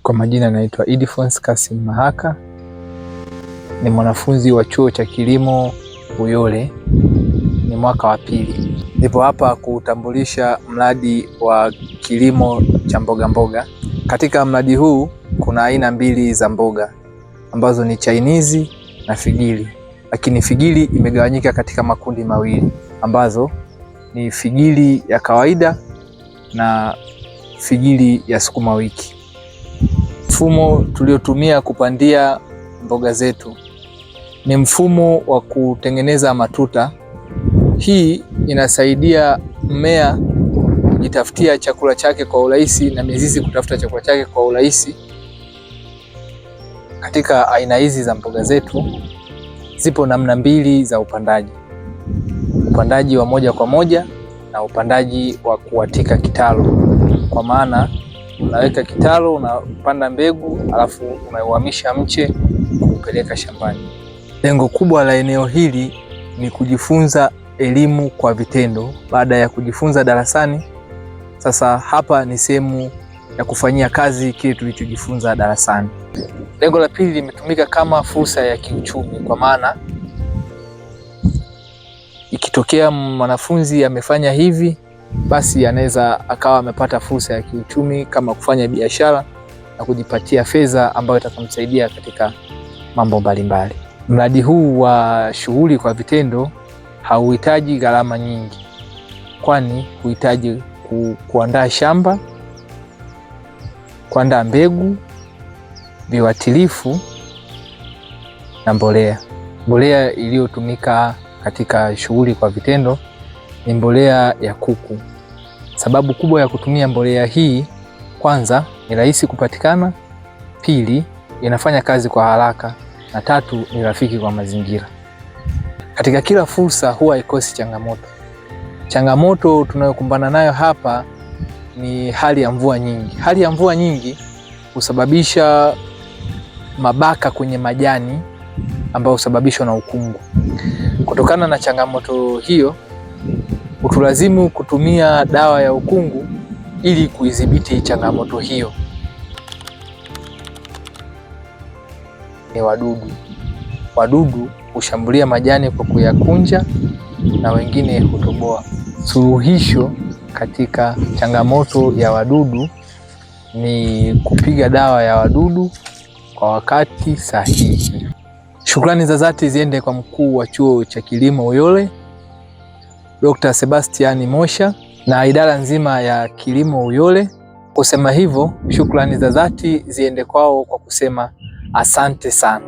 Kwa majina naitwa Ildephonce Kassim Mahaka, ni mwanafunzi wa chuo cha kilimo Uyole, ni mwaka wa pili. Nipo hapa kutambulisha mradi wa kilimo cha mboga mboga. Katika mradi huu kuna aina mbili za mboga ambazo ni chainizi na figili, lakini figili imegawanyika katika makundi mawili ambazo ni figili ya kawaida na figili ya sukuma wiki. Mfumo tuliotumia kupandia mboga zetu ni mfumo wa kutengeneza matuta. Hii inasaidia mmea kujitafutia chakula chake kwa urahisi na mizizi kutafuta chakula chake kwa urahisi. Katika aina hizi za mboga zetu zipo namna mbili za upandaji: upandaji wa moja kwa moja na upandaji wa kuatika kitalo. Kwa maana unaweka kitalo, unapanda mbegu, alafu unauhamisha mche kupeleka shambani. Lengo kubwa la eneo hili ni kujifunza elimu kwa vitendo. Baada ya kujifunza darasani, sasa hapa ni sehemu ya kufanyia kazi kile tulichojifunza darasani. Lengo la pili limetumika kama fursa ya kiuchumi, kwa maana ikitokea mwanafunzi amefanya hivi, basi anaweza akawa amepata fursa ya kiuchumi kama kufanya biashara na kujipatia fedha ambayo itakumsaidia katika mambo mbalimbali. Mradi huu wa shughuli kwa vitendo hauhitaji gharama nyingi, kwani huhitaji kuandaa shamba, kuandaa mbegu, viuatilifu na mbolea. Mbolea iliyotumika katika shughuli kwa vitendo ni mbolea ya kuku. Sababu kubwa ya kutumia mbolea hii, kwanza ni rahisi kupatikana, pili inafanya kazi kwa haraka, na tatu ni rafiki kwa mazingira. Katika kila fursa huwa haikosi changamoto. Changamoto tunayokumbana nayo hapa ni hali ya mvua nyingi. Hali ya mvua nyingi husababisha mabaka kwenye majani ambayo husababishwa na ukungu. Kutokana na changamoto hiyo, hutulazimu kutumia dawa ya ukungu ili kuidhibiti changamoto hiyo. Ni wadudu. Wadudu hushambulia majani kwa kuyakunja na wengine hutoboa. Suluhisho katika changamoto ya wadudu ni kupiga dawa ya wadudu kwa wakati sahihi. Shukrani za dhati ziende kwa mkuu wa chuo cha kilimo Uyole, Dr. Sebastian Mosha, na idara nzima ya kilimo Uyole. Kusema hivyo, shukrani za dhati ziende kwao kwa kusema asante sana.